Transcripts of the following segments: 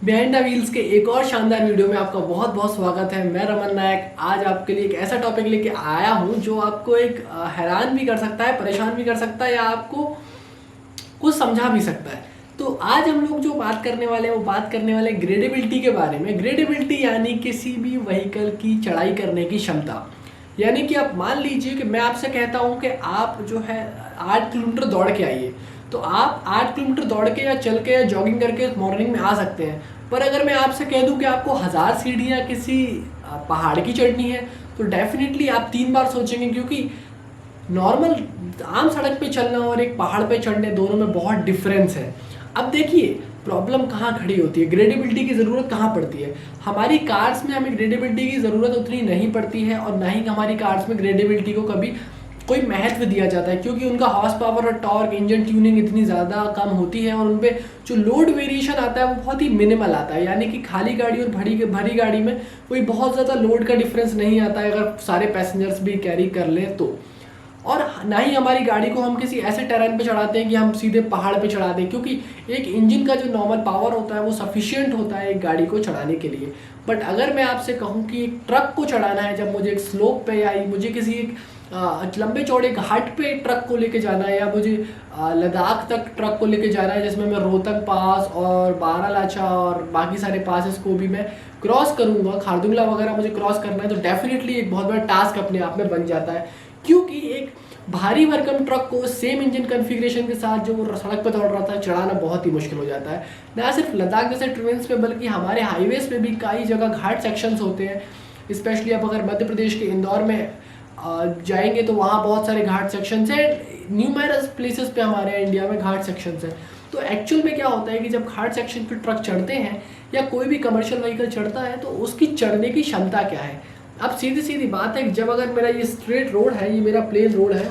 Behind the wheels के एक और शानदार वीडियो में आपका बहुत बहुत स्वागत है। मैं रमन नायक आज आपके लिए एक ऐसा टॉपिक लेके आया हूं जो आपको एक हैरान भी कर सकता है, परेशान भी कर सकता है या आपको कुछ समझा भी सकता है। तो आज हम लोग जो बात करने वाले हैं वो बात करने वाले हैं ग्रेडेबिलिटी के बारे में। ग्रेडेबिलिटी यानी किसी भी व्हीकल की चढ़ाई करने की क्षमता। यानी कि आप मान लीजिए कि मैं आपसे कहता हूं कि आप जो है 8 किलोमीटर दौड़ के आइए, तो आप 8 किलोमीटर दौड़ के या चल के या जॉगिंग करके मॉर्निंग में आ सकते हैं। पर अगर मैं आपसे कह दूं कि आपको 1000 सीढ़ियाँ किसी पहाड़ की चढ़नी है, तो डेफिनेटली आप 3 बार सोचेंगे, क्योंकि नॉर्मल आम सड़क पे चलना और एक पहाड़ पे चढ़ने दोनों में बहुत डिफरेंस है। अब देखिए प्रॉब्लम कहाँ खड़ी होती है, ग्रेडेबिलिटी की ज़रूरत कहाँ पड़ती है। हमारी कार्स में हमें ग्रेडेबिलिटी की ज़रूरत उतनी नहीं पड़ती है और ना ही हमारी कार्स में ग्रेडेबिलिटी को कभी कोई महत्व दिया जाता है, क्योंकि उनका हॉर्स पावर और टॉर्क, इंजन ट्यूनिंग इतनी ज़्यादा कम होती है और उन पर जो लोड वेरिएशन आता है वो बहुत ही मिनिमल आता है। यानी कि खाली गाड़ी और भरी गाड़ी में कोई बहुत ज़्यादा लोड का डिफरेंस नहीं आता है अगर सारे पैसेंजर्स भी कैरी कर लें तो। और ना ही हमारी गाड़ी को हम किसी ऐसे टेरेन पे चढ़ाते हैं कि हम सीधे पहाड़ पे चढ़ा दें, क्योंकि एक इंजन का जो नॉर्मल पावर होता है वो सफिशिएंट होता है एक गाड़ी को चढ़ाने के लिए। बट अगर मैं आपसे कहूँ कि एक ट्रक को चढ़ाना है, जब मुझे एक स्लोप पे या मुझे किसी एक लंबे चौड़े घाट पे ट्रक को लेके जाना है, या मुझे लद्दाख तक ट्रक को लेके जाना है, जिसमें मैं रोहतक पास और बारालाचा और बाकी सारे पासेस को भी मैं क्रॉस करूँगा, खारदुंगला वगैरह मुझे क्रॉस करना है, तो डेफिनेटली एक बहुत बड़ा टास्क अपने आप में बन जाता है। क्योंकि एक भारी भरकम ट्रक को सेम इंजन कॉन्फ़िगरेशन के साथ जो वो सड़क पर दौड़ रहा था चढ़ाना बहुत ही मुश्किल हो जाता है। ना सिर्फ लद्दाख जैसे ट्रेन्स पे बल्कि हमारे हाईवेज पे भी कई जगह घाट सेक्शंस होते हैं। स्पेशली आप अगर मध्य प्रदेश के इंदौर में जाएंगे तो वहाँ बहुत सारे घाट सेक्शंस हैं। न्यूमेरस प्लेसेस पे हमारे यहाँ इंडिया में घाट सेक्शंस हैं। तो एक्चुअल में क्या होता है कि जब घाट सेक्शन पे ट्रक चढ़ते हैं या कोई भी कमर्शियल व्हीकल चढ़ता है तो उसकी चढ़ने की क्षमता क्या है। अब सीधी सीधी बात है, जब अगर मेरा ये स्ट्रेट रोड है, ये मेरा प्लेन रोड है,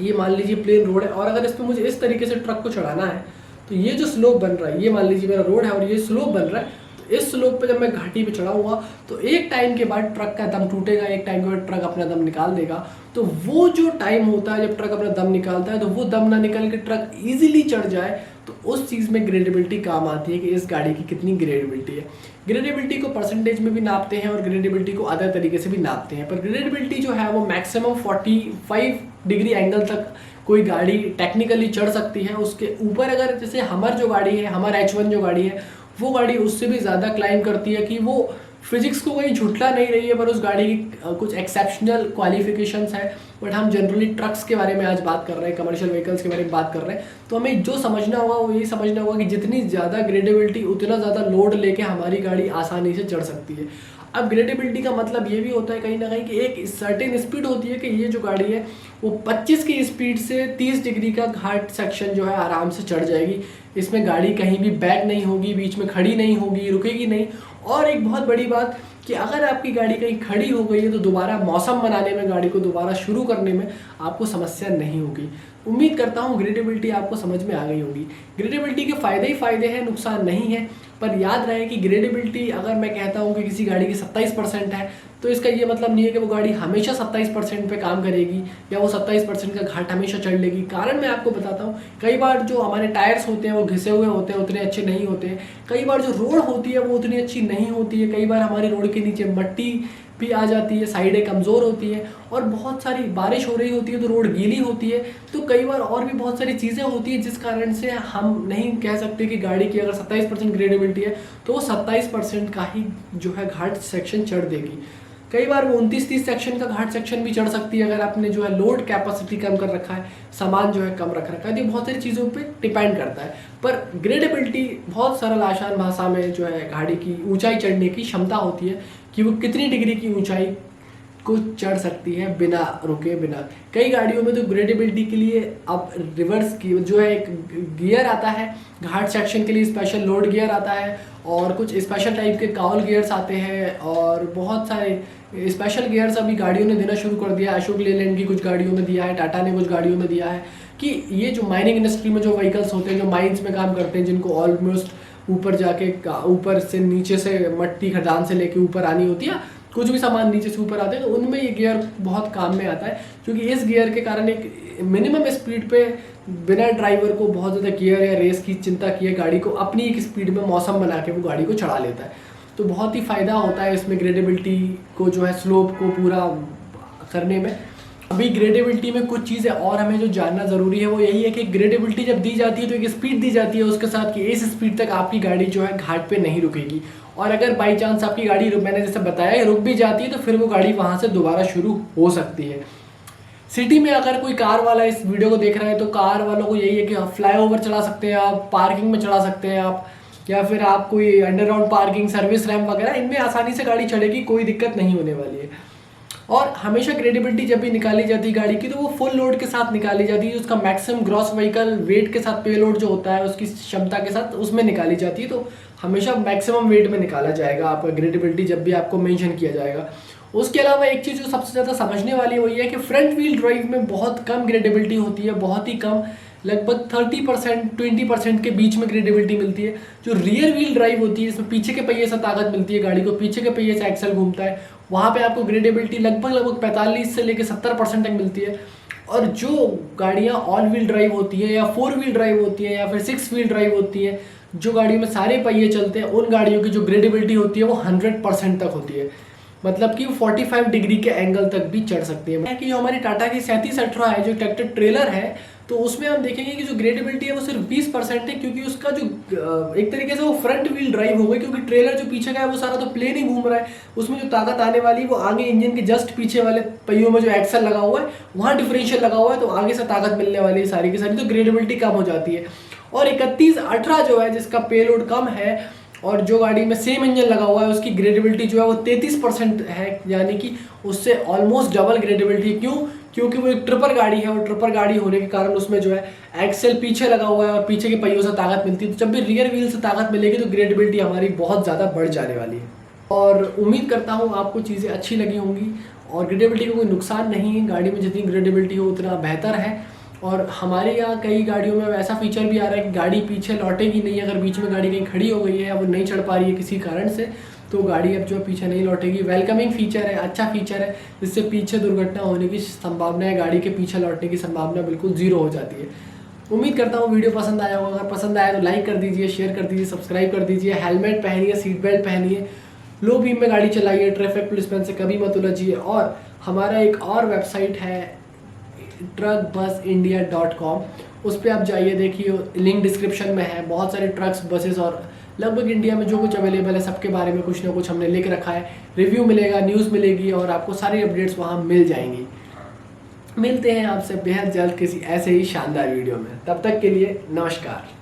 ये मान लीजिए प्लेन रोड है, और अगर इस पर मुझे इस तरीके से ट्रक को चढ़ाना है तो ये जो स्लोप बन रहा है, ये मान लीजिए मेरा रोड है और ये स्लोप बन रहा है, तो इस स्लोप पे जब मैं घाटी पे चढ़ाऊंगा तो एक टाइम के बाद ट्रक का दम टूटेगा, एक टाइम के बाद ट्रक अपना दम निकाल देगा। तो वो जो टाइम होता है जब ट्रक अपना दम निकालता है, तो वो दम ना निकल के ट्रक ईजिली चढ़ जाए, तो उस चीज़ में ग्रेडेबिलिटी काम आती है कि इस गाड़ी की कितनी ग्रेडेबिलिटी है। ग्रेडेबिलिटी को परसेंटेज में भी नापते हैं और ग्रेडेबिलिटी को अदर तरीके से भी नापते हैं, पर ग्रेडेबिलिटी जो है वो मैक्सिमम 45 डिग्री एंगल तक कोई गाड़ी टेक्निकली चढ़ सकती है। उसके ऊपर अगर जैसे हमर जो गाड़ी है, हमर H1 जो गाड़ी है, वो गाड़ी उससे भी ज़्यादा क्लाइम करती है कि वो फिजिक्स को कहीं झुटला नहीं रही है, पर उस गाड़ी की कुछ एक्सेप्शनल क्वालिफिकेशंस है। बट हम जनरली ट्रक्स के बारे में आज बात कर रहे हैं, कमर्शियल व्हीकल्स के बारे में बात कर रहे हैं, तो हमें जो समझना होगा वो यही समझना होगा कि जितनी ज़्यादा ग्रेडेबिलिटी उतना ज़्यादा लोड लेके हमारी गाड़ी आसानी से चढ़ सकती है। अब ग्रेडेबिलिटी का मतलब ये भी होता है कहीं ना कहीं कि एक सर्टेन स्पीड होती है कि ये जो गाड़ी है वो 25 की स्पीड से 30 डिग्री का घाट सेक्शन जो है आराम से चढ़ जाएगी। इसमें गाड़ी कहीं भी बैक नहीं होगी, बीच में खड़ी नहीं होगी, रुकेगी नहीं। और एक बहुत बड़ी बात कि अगर आपकी गाड़ी कहीं खड़ी हो गई है तो दोबारा मौसम बनाने में, गाड़ी को दोबारा शुरू करने में आपको समस्या नहीं होगी। उम्मीद करता हूँ ग्रेडेबिलिटी आपको समझ में आ गई होगी। ग्रेडेबिलिटी के फ़ायदे ही फ़ायदे हैं, नुकसान नहीं है। पर याद रहे कि ग्रेडेबिलिटी अगर मैं कहता हूँ कि किसी गाड़ी की 27% है, तो इसका ये मतलब नहीं है कि वो गाड़ी हमेशा 27% पे काम करेगी या वो 27% का घाट हमेशा चढ़ लेगी। कारण मैं आपको बताता हूँ, कई बार जो हमारे टायर्स होते हैं वो घिसे हुए होते हैं, उतने अच्छे नहीं होते हैं। कई बार जो रोड होती है वो उतनी अच्छी नहीं होती है। कई बार हमारी रोड के नीचे मट्टी भी आ जाती है, साइडें कमज़ोर होती हैं, और बहुत सारी बारिश हो रही होती है तो रोड गीली होती है। तो कई बार और भी बहुत सारी चीज़ें होती हैं जिस कारण से हम नहीं कह सकते कि गाड़ी की अगर 27% ग्रेडेबिलिटी है तो वो 27% का ही जो है घाट सेक्शन चढ़ देगी। कई बार वो 29-30 सेक्शन का घाट सेक्शन भी चढ़ सकती है अगर आपने जो है लोड कैपेसिटी कम कर रखा है, सामान जो है कम रख रखा है। तो बहुत सारी चीज़ों पे डिपेंड करता है। पर ग्रेडेबिलिटी बहुत सरल आसान भाषा में जो है गाड़ी की ऊंचाई चढ़ने की क्षमता होती है कि वो कितनी डिग्री की ऊंचाई को चढ़ सकती है बिना रुके, बिना। कई गाड़ियों में तो ग्रेडेबिलिटी के लिए अब रिवर्स की जो है एक गियर आता है, घाट सेक्शन के लिए स्पेशल लोड गियर आता है, और कुछ स्पेशल टाइप के काउल गियर्स आते हैं, और बहुत सारे स्पेशल गियर्स अभी गाड़ियों ने देना शुरू कर दिया है। अशोक लेलैंड की कुछ गाड़ियों में दिया है, टाटा ने कुछ गाड़ियों में दिया है कि ये जो माइनिंग इंडस्ट्री में जो व्हीकल्स होते हैं, जो माइंस में काम करते हैं, जिनको ऑलमोस्ट ऊपर जाके ऊपर से नीचे से मट्टी खदान से लेके ऊपर आनी होती है, कुछ भी सामान नीचे से ऊपर आते हैं, तो उनमें ये गियर बहुत काम में आता है। क्योंकि इस गियर के कारण एक मिनिमम स्पीड पे बिना ड्राइवर को बहुत ज़्यादा गियर या रेस की चिंता किए गाड़ी को अपनी एक स्पीड में मौसम बना के वो गाड़ी को चढ़ा लेता है। तो बहुत ही फ़ायदा होता है इसमें ग्रेडेबिलिटी को जो है स्लोप को पूरा करने में। अभी ग्रेडेबिलिटी में कुछ चीज़ें और हमें जो जानना ज़रूरी है वो यही है कि ग्रेडेबिलिटी जब दी जाती है तो एक स्पीड दी जाती है उसके साथ कि इस स्पीड तक आपकी गाड़ी जो है घाट पे नहीं रुकेगी, और अगर बाई चांस आपकी गाड़ी मैंने जैसे बताया रुक भी जाती है तो फिर वो गाड़ी वहाँ से दोबारा शुरू हो सकती है। सिटी में अगर कोई कार वाला इस वीडियो को देख रहा है तो कार वालों को यही है कि आप फ्लाईओवर चला सकते हैं, आप पार्किंग में चला सकते हैं आप, या फिर आप कोई अंडरग्राउंड पार्किंग सर्विस रैम्प वगैरह इनमें आसानी से गाड़ी चढ़ेगी, कोई दिक्कत नहीं होने वाली है। और हमेशा ग्रेडेबिलिटी जब भी निकाली जाती है गाड़ी की तो वो फुल लोड के साथ निकाली जाती है, उसका मैक्सिमम ग्रॉस व्हीकल वेट के साथ पे लोड जो होता है उसकी क्षमता के साथ उसमें निकाली जाती है। तो हमेशा मैक्सिमम वेट में निकाला जाएगा आपका ग्रेडेबिलिटी जब भी आपको मेंशन किया जाएगा। उसके अलावा एक चीज़ जो सबसे ज़्यादा समझने वाली है वो ये है कि फ्रंट व्हील ड्राइव में बहुत कम ग्रेडेबिलिटी होती है, बहुत ही कम, लगभग 30% 20% के बीच में ग्रेडेबिलिटी मिलती है। जो रियर व्हील ड्राइव होती है इसमें पीछे के पहिए से ताकत मिलती है, गाड़ी को पीछे के पहिए से एक्सल घूमता है, वहाँ पे आपको ग्रेडेबिलिटी लगभग 45 से लेकर 70% तक मिलती है। और जो गाड़ियाँ ऑल व्हील ड्राइव होती है या 4 व्हील ड्राइव होती है या फिर 6 व्हील ड्राइव होती है, जो गाड़ियों में सारे पहिए चलते हैं, उन गाड़ियों की जो ग्रेडेबिलिटी होती है वो 100% तक होती है, मतलब कि 45 डिग्री के एंगल तक भी चढ़ सकती है। कि जो हमारी टाटा की 3718 है जो ट्रैक्टर ट्रेलर है, तो उसमें हम देखेंगे कि जो ग्रेडेबिलिटी है वो सिर्फ 20% है, क्योंकि उसका जो एक तरीके से वो फ्रंट व्हील ड्राइव हो गई, क्योंकि ट्रेलर जो पीछे का है वो सारा तो प्लेन ही घूम रहा है, उसमें जो ताकत आने वाली है वो आगे इंजन के जस्ट पीछे वाले पहियों में जो एक्सल लगा हुआ है वहाँ डिफरेंशियल लगा हुआ है, तो आगे से ताकत मिलने वाली है सारी की सारी, तो ग्रेडेबिलिटी कम हो जाती है। और 3118 जो है जिसका पेलोड कम है और जो गाड़ी में सेम इंजन लगा हुआ है उसकी ग्रेडेबिलिटी जो है वो 33% है, यानी कि उससे ऑलमोस्ट डबल ग्रेडेबिलिटी। क्यों? क्योंकि वो एक ट्रिपर गाड़ी है और ट्रिपर गाड़ी होने के कारण उसमें जो है एक्सेल पीछे लगा हुआ है और पीछे के पहियों से ताकत मिलती है, तो जब भी रियर व्हील से ताकत मिलेगी तो ग्रेडेबिलिटी हमारी बहुत ज़्यादा बढ़ जाने वाली है। और उम्मीद करता हूँ आपको चीज़ें अच्छी लगी होंगी, और ग्रेडेबिलिटी का कोई नुकसान नहीं है, गाड़ी में जितनी ग्रेडेबिलिटी हो उतना बेहतर है। और हमारे यहाँ कई गाड़ियों में ऐसा फीचर भी आ रहा है कि गाड़ी पीछे लौटेगी नहीं, अगर बीच में गाड़ी कहीं खड़ी हो गई है या वो नहीं चढ़ पा रही है किसी कारण से, तो गाड़ी अब जो पीछे नहीं लौटेगी। वेलकमिंग फीचर है, अच्छा फीचर है, जिससे पीछे दुर्घटना होने की संभावना है, गाड़ी के पीछे लौटने की संभावना बिल्कुल ज़ीरो हो जाती है। उम्मीद करता हूँ वीडियो पसंद आया होगा, अगर पसंद आया तो लाइक कर दीजिए, शेयर कर दीजिए, सब्सक्राइब कर दीजिए, हेलमेट पहनिए, सीट बेल्ट पहनिए, लो बीम में गाड़ी चलाइए, ट्रैफिक पुलिसमैन से कभी मत उलझिए। और हमारा एक और वेबसाइट है truckbusindia.com, उस पर आप जाइए, देखिए लिंक डिस्क्रिप्शन में है, बहुत सारे ट्रक्स बसेस और लगभग इंडिया में जो कुछ अवेलेबल है सबके बारे में कुछ ना कुछ हमने लिख रखा है, रिव्यू मिलेगा, न्यूज़ मिलेगी और आपको सारी अपडेट्स वहाँ मिल जाएंगी। मिलते हैं आपसे बेहद जल्द किसी ऐसे ही शानदार वीडियो में, तब तक के लिए नमस्कार।